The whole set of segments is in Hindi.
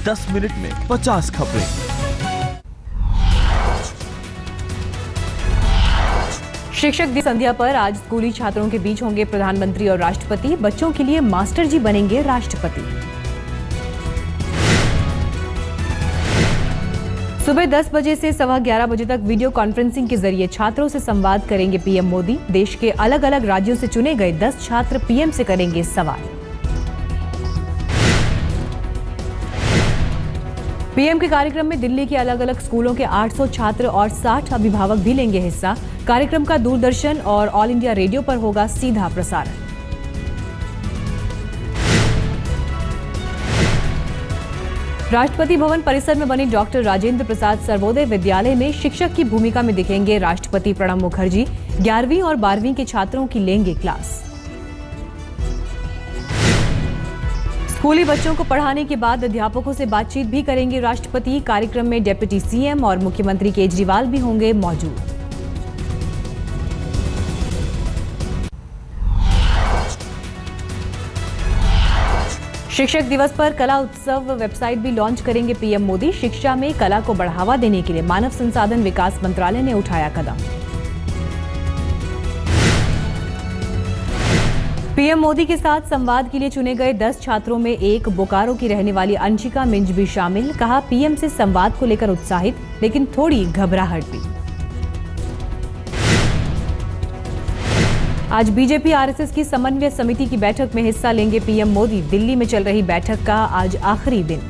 10 मिनट में 50 खबरें। शिक्षक दिवस संध्या पर आज स्कूली छात्रों के बीच होंगे प्रधानमंत्री और राष्ट्रपति। बच्चों के लिए मास्टर जी बनेंगे राष्ट्रपति। सुबह 10 बजे से 11:15 बजे तक वीडियो कॉन्फ्रेंसिंग के जरिए छात्रों से संवाद करेंगे पीएम मोदी। देश के अलग अलग राज्यों से चुने गए 10 छात्र पीएम से करेंगे सवाल। पीएम के कार्यक्रम में दिल्ली के अलग अलग स्कूलों के 800 छात्र और 60 अभिभावक भी लेंगे हिस्सा। कार्यक्रम का दूरदर्शन और ऑल इंडिया रेडियो पर होगा सीधा प्रसारण। राष्ट्रपति भवन परिसर में बनी डॉक्टर राजेंद्र प्रसाद सर्वोदय विद्यालय में शिक्षक की भूमिका में दिखेंगे राष्ट्रपति प्रणब मुखर्जी। 11वीं और 12वीं के छात्रों की लेंगे क्लास। स्कूली बच्चों को पढ़ाने के बाद अध्यापकों से बातचीत भी करेंगे राष्ट्रपति। कार्यक्रम में डिप्टी सीएम और मुख्यमंत्री केजरीवाल भी होंगे मौजूद। शिक्षक दिवस पर कला उत्सव वेबसाइट भी लॉन्च करेंगे पीएम मोदी। शिक्षा में कला को बढ़ावा देने के लिए मानव संसाधन विकास मंत्रालय ने उठाया कदम। पीएम मोदी के साथ संवाद के लिए चुने गए 10 छात्रों में एक बोकारो की रहने वाली अंशिका मिंज भी शामिल। कहा, पीएम से संवाद को लेकर उत्साहित लेकिन थोड़ी घबराहट भी। आज बीजेपी आरएसएस की समन्वय समिति की बैठक में हिस्सा लेंगे पीएम मोदी। दिल्ली में चल रही बैठक का आज आखिरी दिन।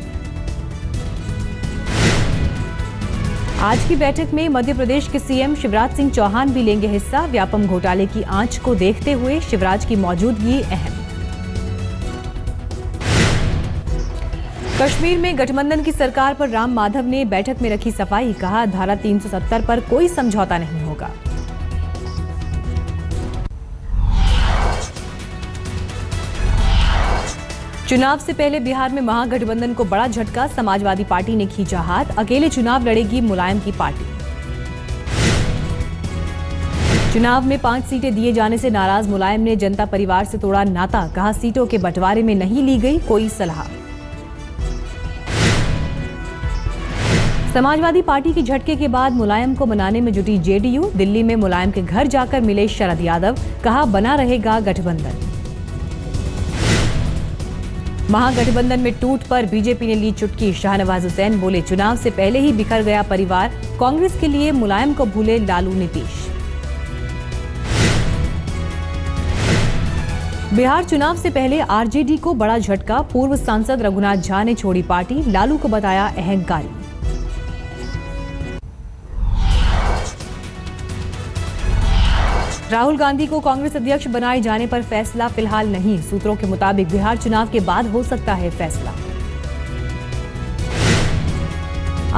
आज की बैठक में मध्य प्रदेश के सीएम शिवराज सिंह चौहान भी लेंगे हिस्सा। व्यापम घोटाले की आंच को देखते हुए शिवराज की मौजूदगी अहम। कश्मीर में गठबंधन की सरकार पर राम माधव ने बैठक में रखी सफाई। कहा, धारा 370 पर कोई समझौता नहीं होगा। चुनाव से पहले बिहार में महागठबंधन को बड़ा झटका। समाजवादी पार्टी ने खींचा हाथ। अकेले चुनाव लड़ेगी मुलायम की पार्टी। चुनाव में 5 सीटें दिए जाने से नाराज मुलायम ने जनता परिवार से तोड़ा नाता। कहा, सीटों के बंटवारे में नहीं ली गई कोई सलाह। समाजवादी पार्टी की झटके के बाद मुलायम को मनाने में जुटी जेडीयू। दिल्ली में मुलायम के घर जाकर मिले शरद यादव। कहा, बना रहेगा गठबंधन। महागठबंधन में टूट पर बीजेपी ने ली चुटकी। शाहनवाज हुसैन बोले, चुनाव से पहले ही बिखर गया परिवार। कांग्रेस के लिए मुलायम को भूले लालू नीतीश। बिहार चुनाव से पहले आरजेडी को बड़ा झटका। पूर्व सांसद रघुनाथ झा ने छोड़ी पार्टी। लालू को बताया अहंकारी। राहुल गांधी को कांग्रेस अध्यक्ष बनाए जाने पर फैसला फिलहाल नहीं। सूत्रों के मुताबिक बिहार चुनाव के बाद हो सकता है फैसला।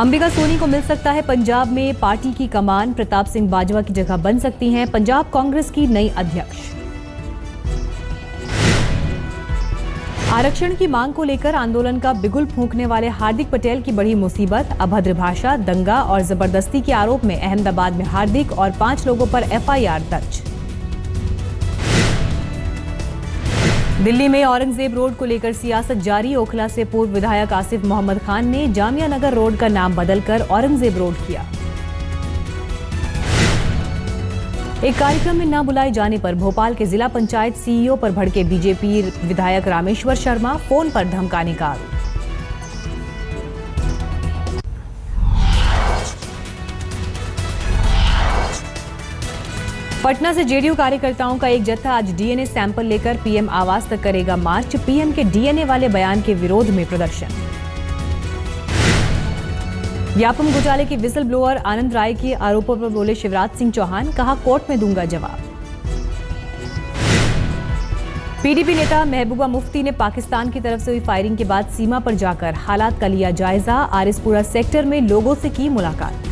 अंबिका सोनी को मिल सकता है पंजाब में पार्टी की कमान। प्रताप सिंह बाजवा की जगह बन सकती हैं पंजाब कांग्रेस की नई अध्यक्ष। आरक्षण की मांग को लेकर आंदोलन का बिगुल फूंकने वाले हार्दिक पटेल की बड़ी मुसीबत। अभद्र भाषा, दंगा और जबरदस्ती के आरोप में अहमदाबाद में हार्दिक और 5 लोगों पर एफआईआर दर्ज। दिल्ली में औरंगजेब रोड को लेकर सियासत जारी। ओखला से पूर्व विधायक आसिफ मोहम्मद खान ने जामिया नगर रोड का नाम बदलकर औरंगजेब रोड किया। एक कार्यक्रम में न बुलाए जाने पर भोपाल के जिला पंचायत सीईओ पर भड़के बीजेपी विधायक रामेश्वर शर्मा। फोन पर धमकाने का आरोप। पटना से जेडीयू कार्यकर्ताओं का एक जत्था आज डीएनए सैंपल लेकर पीएम आवास तक करेगा मार्च। पीएम के डीएनए वाले बयान के विरोध में प्रदर्शन। व्यापम घोटाले के विसल ब्लोअर आनंद राय के आरोपों पर बोले शिवराज सिंह चौहान। कहा, कोर्ट में दूंगा जवाब। पीडीपी नेता महबूबा मुफ्ती ने पाकिस्तान की तरफ से हुई फायरिंग के बाद सीमा पर जाकर हालात का लिया जायजा। आरिसपुरा सेक्टर में लोगों से की मुलाकात।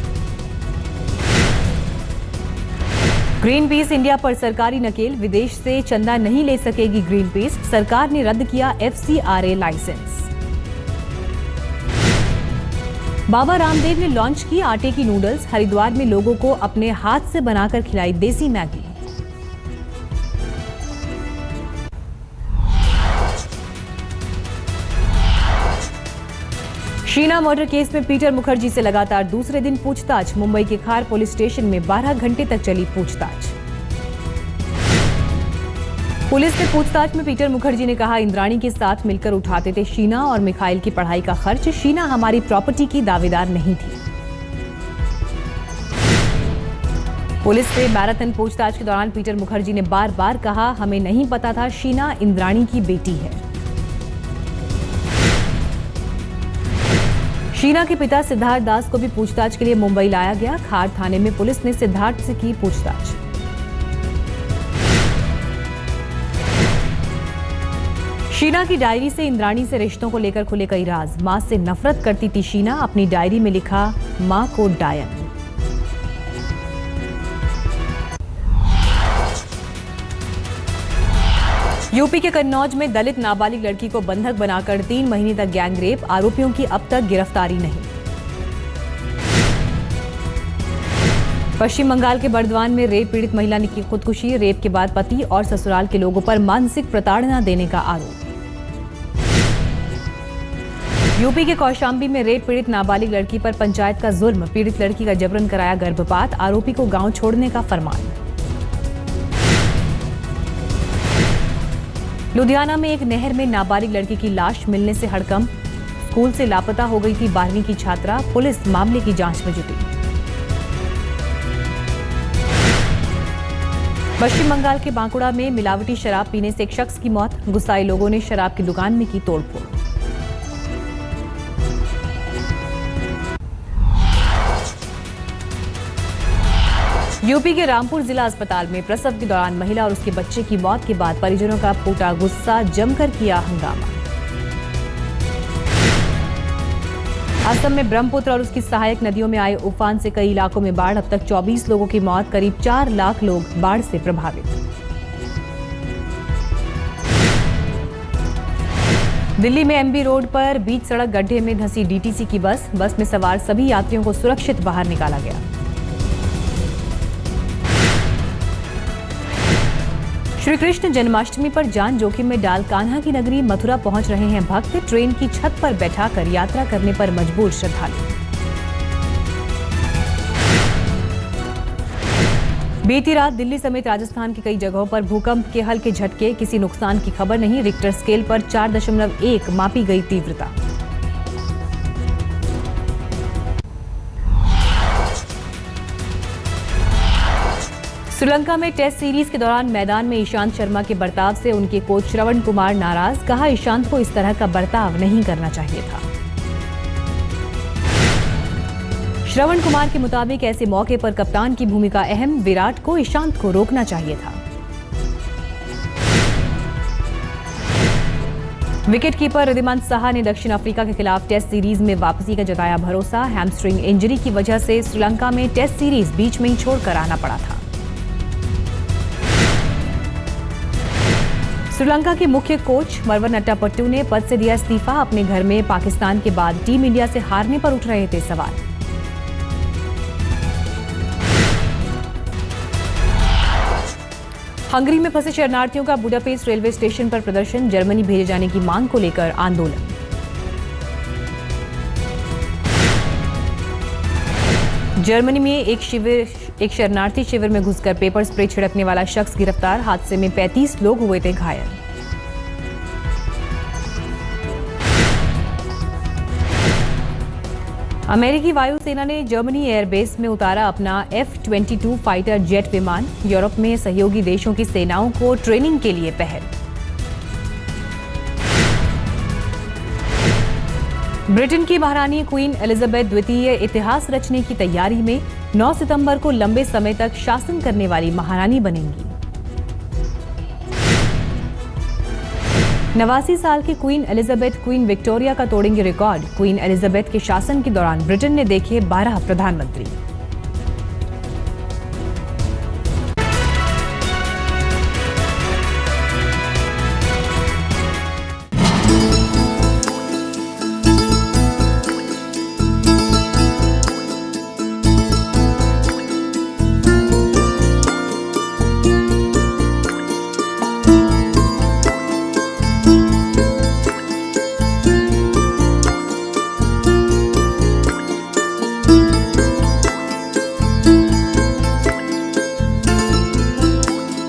ग्रीन पीस इंडिया पर सरकारी नकेल। विदेश से चंदा नहीं ले सकेगी ग्रीन पीस। सरकार ने रद्द किया एफसीआरए लाइसेंस। बाबा रामदेव ने लॉन्च की आटे की नूडल्स। हरिद्वार में लोगों को अपने हाथ से बनाकर खिलाई देसी मैगी। शीना मर्डर केस में पीटर मुखर्जी से लगातार दूसरे दिन पूछताछ। मुंबई के खार पुलिस स्टेशन में 12 घंटे तक चली पूछताछ। पुलिस ने पूछताछ में पीटर मुखर्जी ने कहा, इंद्राणी के साथ मिलकर उठाते थे शीना और मिखाइल की पढ़ाई का खर्च। शीना हमारी प्रॉपर्टी की दावेदार नहीं थी। पुलिस से मैराथन पूछताछ के दौरान पीटर मुखर्जी ने बार बार कहा, हमें नहीं पता था शीना इंद्राणी की बेटी है। शीना के पिता सिद्धार्थ दास को भी पूछताछ के लिए मुंबई लाया गया। खार थाने में पुलिस ने सिद्धार्थ से की पूछताछ। शीना की डायरी से इंद्राणी से रिश्तों को लेकर खुले कई राज। मां से नफरत करती थी शीना। अपनी डायरी में लिखा, मां को डायन। यूपी के कन्नौज में दलित नाबालिग लड़की को बंधक बनाकर 3 महीने तक गैंगरेप। आरोपियों की अब तक गिरफ्तारी नहीं। पश्चिम बंगाल के बर्दवान में रेप पीड़ित महिला ने की खुदकुशी। रेप के बाद पति और ससुराल के लोगों पर मानसिक प्रताड़ना देने का आरोप। यूपी के कौशाम्बी में रेप पीड़ित नाबालिग लड़की पर पंचायत का जुल्म। पीड़ित लड़की का जबरन कराया गर्भपात। आरोपी को गांव छोड़ने का फरमान। लुधियाना में एक नहर में नाबालिग लड़की की लाश मिलने से हड़कंप। स्कूल से लापता हो गई थी 12वीं की छात्रा। पुलिस मामले की जांच में जुटी। पश्चिम बंगाल के बांकुड़ा में मिलावटी शराब पीने से एक शख्स की मौत। गुस्साए लोगों ने शराब की दुकान में की तोड़फोड़। यूपी के रामपुर जिला अस्पताल में प्रसव के दौरान महिला और उसके बच्चे की मौत के बाद परिजनों का फूटा गुस्सा। जमकर किया हंगामा। असम में ब्रह्मपुत्र और उसकी सहायक नदियों में आए उफान से कई इलाकों में बाढ़। अब तक 24 लोगों की मौत। करीब 4 लाख लोग बाढ़ से प्रभावित। दिल्ली में एमबी रोड पर बीच सड़क गड्ढे में धंसी डीटीसी की बस। बस में सवार सभी यात्रियों को सुरक्षित बाहर निकाला गया। श्री कृष्ण जन्माष्टमी पर जान जोखिम में डाल कान्हा की नगरी मथुरा पहुंच रहे हैं भक्त। ट्रेन की छत पर बैठाकर यात्रा करने पर मजबूर श्रद्धालु। बीती रात दिल्ली समेत राजस्थान की कई जगहों पर भूकंप के हल्के झटके। किसी नुकसान की खबर नहीं। रिक्टर स्केल पर 4.1 मापी गई तीव्रता। श्रीलंका में टेस्ट सीरीज के दौरान मैदान में ईशांत शर्मा के बर्ताव से उनके कोच श्रवण कुमार नाराज। कहा, ईशांत को इस तरह का बर्ताव नहीं करना चाहिए था। श्रवण कुमार के मुताबिक ऐसे मौके पर कप्तान की भूमिका अहम। विराट को ईशांत को रोकना चाहिए था। विकेटकीपर रिद्धिमान साहा ने दक्षिण अफ्रीका के खिलाफ टेस्ट सीरीज में वापसी का जताया भरोसा। हैमस्ट्रिंग इंजरी की वजह से श्रीलंका में टेस्ट सीरीज बीच में ही छोड़कर आना पड़ा था। श्रीलंका के मुख्य कोच मरवन अट्टापट्टू ने पद से दिया इस्तीफा। अपने घर में पाकिस्तान के बाद टीम इंडिया से हारने पर उठ रहे थे सवाल। हंगरी में फंसे शरणार्थियों का बुडापेस्ट रेलवे स्टेशन पर प्रदर्शन। जर्मनी भेजे जाने की मांग को लेकर आंदोलन। जर्मनी में एक शरणार्थी शिविर में घुसकर पेपर स्प्रे छिड़कने वाला शख्स गिरफ्तार। हादसे में 35 लोग हुए थे घायल। अमेरिकी वायुसेना ने जर्मनी एयरबेस में उतारा अपना F-22 फाइटर जेट विमान। यूरोप में सहयोगी देशों की सेनाओं को ट्रेनिंग के लिए पहल। ब्रिटेन की महारानी क्वीन एलिजाबेथ द्वितीय इतिहास रचने की तैयारी में। 9 सितंबर को लंबे समय तक शासन करने वाली महारानी बनेंगी। 89 साल की क्वीन एलिजाबेथ क्वीन विक्टोरिया का तोड़ेंगे रिकॉर्ड। क्वीन एलिजाबेथ के शासन के दौरान ब्रिटेन ने देखे 12 प्रधानमंत्री।